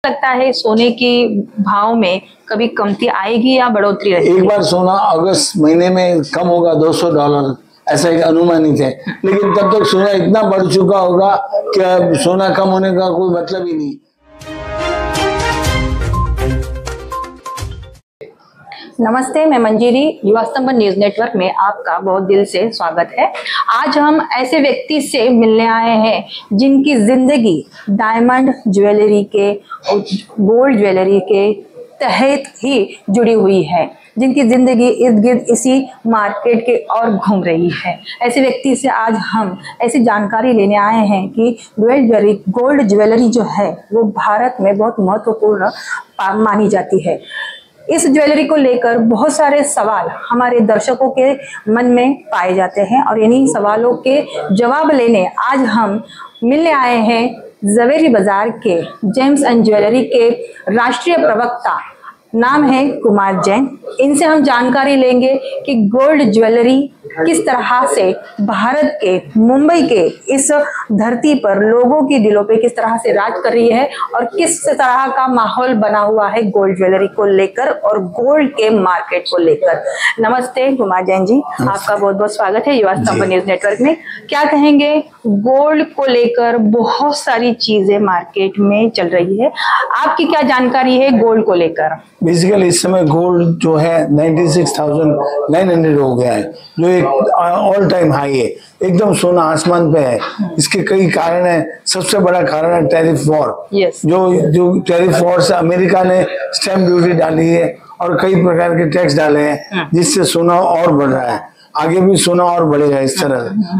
लगता है सोने की भाव में कभी कमती आएगी या बढ़ोतरी रहेगी? एक बार सोना अगस्त महीने में कम होगा $200, ऐसा एक अनुमानित है। लेकिन तब तक सोना इतना बढ़ चुका होगा कि अब सोना कम होने का कोई मतलब ही नहीं। नमस्ते, मैं मंजीरी, युवा स्तंभ न्यूज नेटवर्क में आपका बहुत दिल से स्वागत है। आज हम ऐसे व्यक्ति से मिलने आए हैं जिनकी जिंदगी डायमंड ज्वेलरी के और गोल्ड ज्वेलरी के तहत ही जुड़ी हुई है, जिनकी जिंदगी इर्द गिर्द इसी मार्केट के और घूम रही है। ऐसे व्यक्ति से आज हम ऐसी जानकारी लेने आए हैं कि गोल्ड ज्वेलरी जो है वो भारत में बहुत महत्वपूर्ण मानी जाती है। इस ज्वेलरी को लेकर बहुत सारे सवाल हमारे दर्शकों के मन में पाए जाते हैं और इन्हीं सवालों के जवाब लेने आज हम मिलने आए हैं जवेरी बाजार के जेम्स एंड ज्वेलरी के राष्ट्रीय प्रवक्ता, नाम है कुमार जैन। इनसे हम जानकारी लेंगे कि गोल्ड ज्वेलरी किस तरह से भारत के मुंबई के इस धरती पर लोगों की दिलों पे किस तरह से राज कर रही है और किस तरह का माहौल बना हुआ है गोल्ड ज्वेलरी को लेकर और गोल्ड के मार्केट को लेकर। नमस्ते कुमार जैन जी, आपका बहुत बहुत स्वागत है युवा स्तंभ न्यूज नेटवर्क में। क्या कहेंगे, गोल्ड को लेकर बहुत सारी चीजें मार्केट में चल रही है, आपकी क्या जानकारी है गोल्ड को लेकर? बेसिकली इस समय गोल्ड जो है 96,900 हो गया है, जो एक ऑल टाइम हाई है। एकदम सोना आसमान पे है। इसके कई कारण है। सबसे बड़ा कारण है टैरिफ वॉर। जो टैरिफ वॉर से अमेरिका ने स्टैम्प ड्यूटी डाली है और कई प्रकार के टैक्स डाले हैं, जिससे सोना और बढ़ रहा है। आगे भी सोना और बढ़ेगा इस तरह।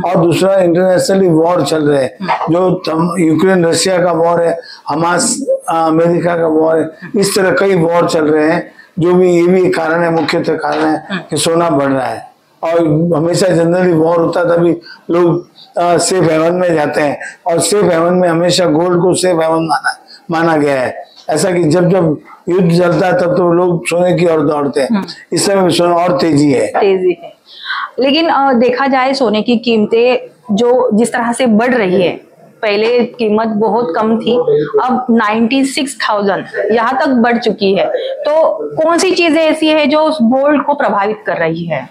और दूसरा, इंटरनेशनली वॉर चल रहे हैं, जो यूक्रेन रशिया का वॉर है, हमास अमेरिका का वॉर है। इस तरह कई वॉर चल रहे हैं, जो भी ये भी कारण है, मुख्यतः कारण है कि सोना बढ़ रहा है। और हमेशा जनरली वॉर होता तभी लोग सेफ हेवन में जाते हैं, और सेफ हेवन में हमेशा गोल्ड को सेफ हेवन माना गया है। ऐसा कि जब जब युद्ध चलता है तब तो लोग सोने की ओर दौड़ते हैं। इस समय सोना और तेजी है। लेकिन देखा जाए सोने की कीमतें जो जिस तरह से बढ़ रही है, पहले कीमत बहुत कम थी, अब 96,000 यहाँ तक बढ़ चुकी है। तो कौन सी चीजें ऐसी है जो गोल्ड को प्रभावित कर रही है?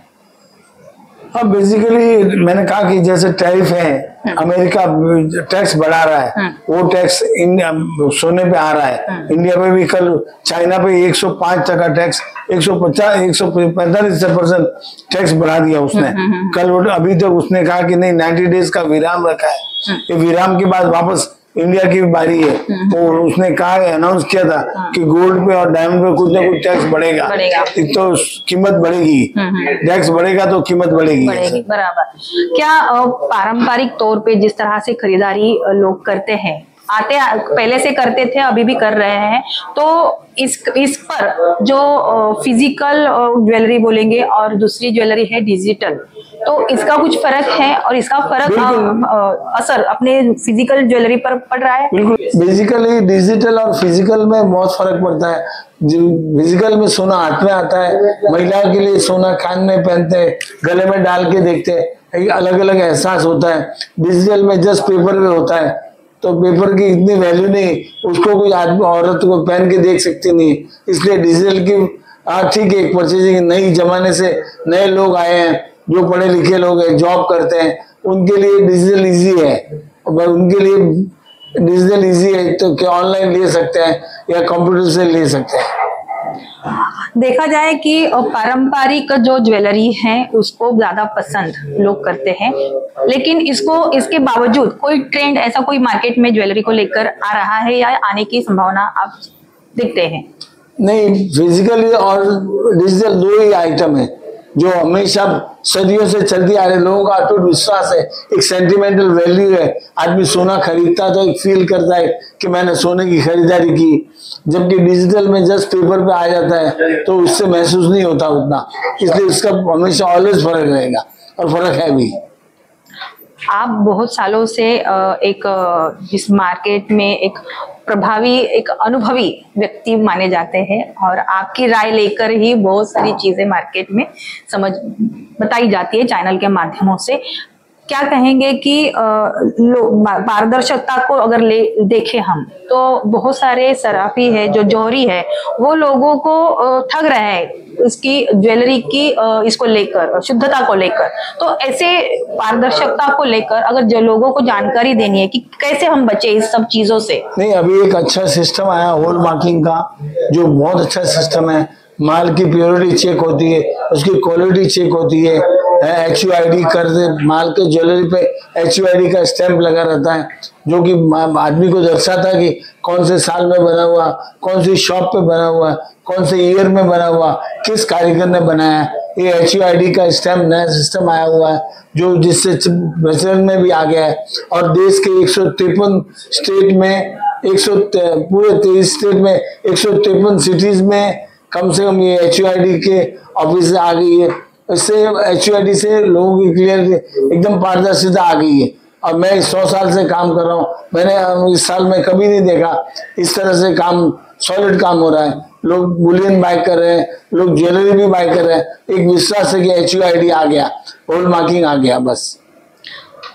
अब बेसिकली मैंने कहा कि जैसे टैरिफ है, अमेरिका टैक्स बढ़ा रहा है, वो टैक्स सोने पे आ रहा है। इंडिया में भी कल चाइना पे 105% टैक्स, 145% टैक्स बढ़ा दिया उसने कल। अभी तक उसने कहा कि नहीं, 90 डेज का विराम रखा है। ये विराम के बाद वापस इंडिया की बारी है। तो उसने कहा, अनाउंस किया था कि गोल्ड पे और डायमंड पे कुछ ना कुछ टैक्स बढ़ेगा। तो कीमत बढ़ेगी, टैक्स बढ़ेगा तो कीमत बढ़ेगी। बराबर। क्या पारंपरिक तौर पे जिस तरह से खरीदारी लोग करते हैं, पहले से करते थे, अभी भी कर रहे हैं, तो इस पर जो फिजिकल ज्वेलरी बोलेंगे और दूसरी ज्वेलरी है डिजिटल, तो इसका कुछ फर्क है और इसका फर्क असर अपने फिजिकल ज्वेलरी पर पड़ रहा है? बिल्कुल। बेसिकली डिजिटल और फिजिकल में बहुत फर्क पड़ता है। फिजिकल में सोना हाथ में आता है, महिलाओं के लिए सोना कान में पहनते हैं, गले में डाल के देखते हैं, अलग अलग एहसास होता है। डिजिटल में जस्ट पेपर पे होता है, तो पेपर की इतनी वैल्यू नहीं, उसको कोई आदमी औरत को पहन के देख सकती नहीं। इसलिए डिजिटल की ठीक है, एक परचेजिंग नई जमाने से नए लोग आए हैं, जो पढ़े लिखे लोग हैं, जॉब करते हैं, उनके लिए डिजिटल इजी है। उनके लिए डिजिटल इजी है तो क्या ऑनलाइन ले सकते हैं या कंप्यूटर से ले सकते हैं। देखा जाए कि पारंपरिक जो ज्वेलरी है उसको ज्यादा पसंद लोग करते हैं, लेकिन इसके बावजूद कोई ट्रेंड ऐसा कोई मार्केट में ज्वेलरी को लेकर आ रहा है या आने की संभावना आप देखते हैं? नहीं, फिजिकली और डिजिटल दो ही आइटम है जो हमेशा सदियों से चलती आ रही। लोगों का अटूट विश्वास है, एक सेंटिमेंटल वैल्यू है। आदमी सोना खरीदता तो एक फील करता है कि मैंने सोने की खरीदारी की, जबकि डिजिटल में जस्ट पेपर पे आ जाता है तो उससे महसूस नहीं होता उतना। इसलिए इसका हमेशा ऑलवेज फर्क रहेगा, और फर्क है भी। आप बहुत सालों से इस मार्केट में एक प्रभावी, एक अनुभवी व्यक्ति माने जाते हैं और आपकी राय लेकर ही बहुत सारी चीजें मार्केट में बताई जाती है चैनल के माध्यमों से। क्या कहेंगे कि पारदर्शिता को अगर देखें हम, तो बहुत सारे सराफी है जो जौहरी है वो लोगों को ठग रहे हैं इसकी ज्वेलरी की इसको लेकर, शुद्धता को लेकर। तो ऐसे पारदर्शिता को लेकर अगर जो लोगों को जानकारी देनी है कि कैसे हम बचे इस सब चीजों से। नहीं, अभी एक अच्छा सिस्टम आया हॉल मार्किंग का, जो बहुत अच्छा सिस्टम है। माल की प्योरिटी चेक होती है, उसकी क्वालिटी चेक होती है, HUID कर दे, माल के ज्वेलरी पे HUID का स्टैंप लगा रहता है, जो कि आदमी को दर्शाता है कि कौन से साल में बना हुआ, कौन सी शॉप पे बना हुआ, कौन से ईयर में बना हुआ, किस कारीगर ने बनाया है। ये HUID का स्टैंप नया सिस्टम आया हुआ है, जो जिससे प्रचलन में भी आ गया है। और देश के 153 स्टेट में पूरे 23 स्टेट में 153 सिटीज में कम से कम ये HUID के ऑफिस आ गई है। इससे HUID से लोगों की क्लियर एकदम पारदर्शिता आ गई है। और मैं 100 साल से काम कर रहा हूँ, मैंने इस साल में कभी नहीं देखा इस तरह से काम, सॉलिड काम हो रहा है। लोग बुलियन बाय कर रहे हैं, लोग ज्वेलरी भी बाय कर रहे हैं। एक विश्वास है कि HUID आ गया, गोल्ड मार्किंग आ गया। बस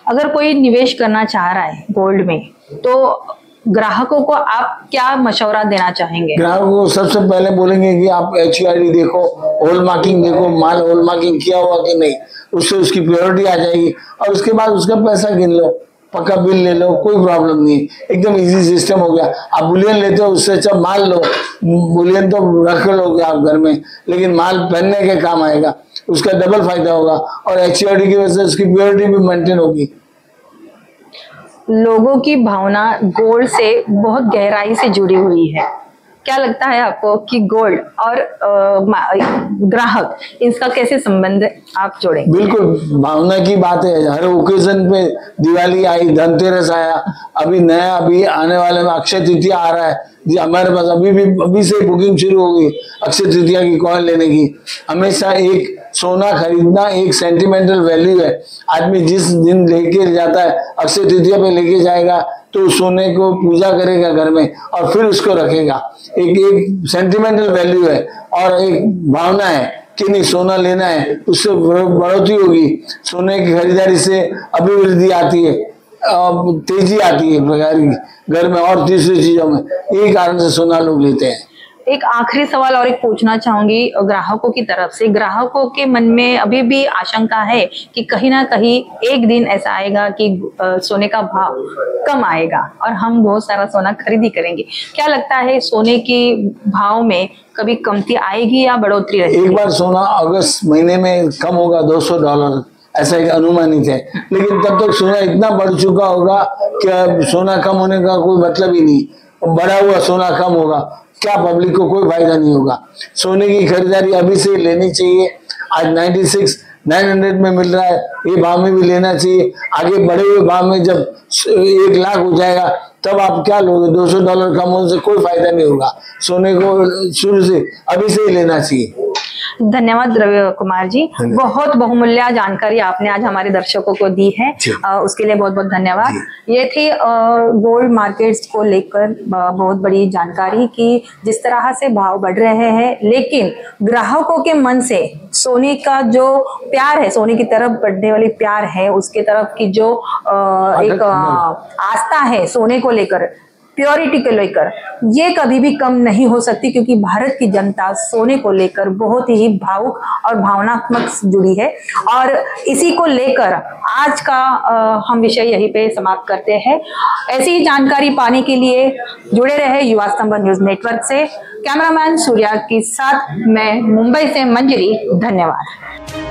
अगर कोई निवेश करना चाह रहा है गोल्ड में, तो ग्राहकों को आप क्या मशवरा देना चाहेंगे? ग्राहकों को सबसे पहले बोलेंगे कि आप HUID देखो, हॉल मार्किंग देखो, माल हॉल मार्किंग किया हुआ कि नहीं, उससे उसकी प्योरिटी आ जाएगी। और उसके बाद उसका पैसा गिन लो, पक्का बिल ले लो, कोई प्रॉब्लम नहीं, एकदम इजी सिस्टम हो गया। आप बुलियन लेते हो, उससे अच्छा माल लो। बुलियन तो रख लोगे आप घर में, लेकिन माल पहनने के काम आएगा, उसका डबल फायदा होगा। और HUID की वजह से उसकी प्योरिटी भी मेंटेन होगी। लोगों की भावना गोल्ड से बहुत गहराई से जुड़ी हुई है। क्या लगता है आपको कि गोल्ड और ग्राहक, इसका कैसे संबंध आप जोड़ेंगे? बिल्कुल भावना की बात है। हर ओकेजन पे दिवाली आई, धनतेरस आया, अभी आने वाले में अक्षय तृतीया आ रहा है जी। हमारे पास अभी से बुकिंग शुरू हो गई अक्षय तृतीया की कॉइन लेने की। हमेशा एक सोना खरीदना एक सेंटिमेंटल वैल्यू है। आदमी जिस दिन लेके जाता है, अक्षय तृतीया पे लेके जाएगा तो सोने को पूजा करेगा घर में और फिर उसको रखेगा। एक सेंटिमेंटल वैल्यू है और एक भावना है कि नहीं सोना लेना है, उससे बढ़ोतरी होगी, सोने की खरीदारी से अभिवृद्धि आती है, तेजी आती है घर में और तीसरी चीजों में। यही कारण से सोना लोग लेते हैं। एक आखिरी सवाल और एक पूछना चाहूंगी ग्राहकों की तरफ से। ग्राहकों के मन में अभी भी आशंका है कि कहीं ना कहीं एक दिन ऐसा आएगा कि सोने का भाव कम आएगा और हम बहुत सारा सोना खरीदी करेंगे। क्या लगता है सोने की भाव में कभी कमती आएगी या बढ़ोतरी रहेगी? एक बार सोना अगस्त महीने में कम होगा $200, ऐसा एक अनुमानित है। लेकिन तब तक सोना इतना बढ़ चुका होगा कि सोना कम होने का कोई मतलब ही नहीं। बढ़ा हुआ सोना कम होगा, क्या पब्लिक को कोई फायदा नहीं होगा। सोने की खरीदारी अभी से लेनी चाहिए। आज 96,900 में मिल रहा है, ये भाव में भी लेना चाहिए। आगे बढ़े हुए भाव में जब 1 लाख हो जाएगा तब आप क्या लोगे? $200 कम होने से कोई फायदा नहीं होगा। सोने को शुरू से अभी से ही लेना चाहिए। धन्यवाद रवि कुमार जी, बहुत बहुमूल्य जानकारी आपने आज हमारे दर्शकों को दी है, उसके लिए बहुत बहुत धन्यवाद। ये थी गोल्ड मार्केट्स को लेकर बहुत बड़ी जानकारी की जिस तरह से भाव बढ़ रहे हैं, लेकिन ग्राहकों के मन से सोने का जो प्यार है, सोने की तरफ बढ़ने वाली प्यार है, उसके तरफ की जो एक आस्था है सोने को लेकर, प्योरिटी को लेकर, ये कभी भी कम नहीं हो सकती, क्योंकि भारत की जनता सोने को लेकर बहुत ही भावुक और भावनात्मक जुड़ी है। और इसी को लेकर आज का हम विषय यहीं पे समाप्त करते हैं। ऐसी ही जानकारी पाने के लिए जुड़े रहे युवा स्तंभ न्यूज नेटवर्क से। कैमरामैन सूर्या के साथ मैं मुंबई से मंजरी, धन्यवाद।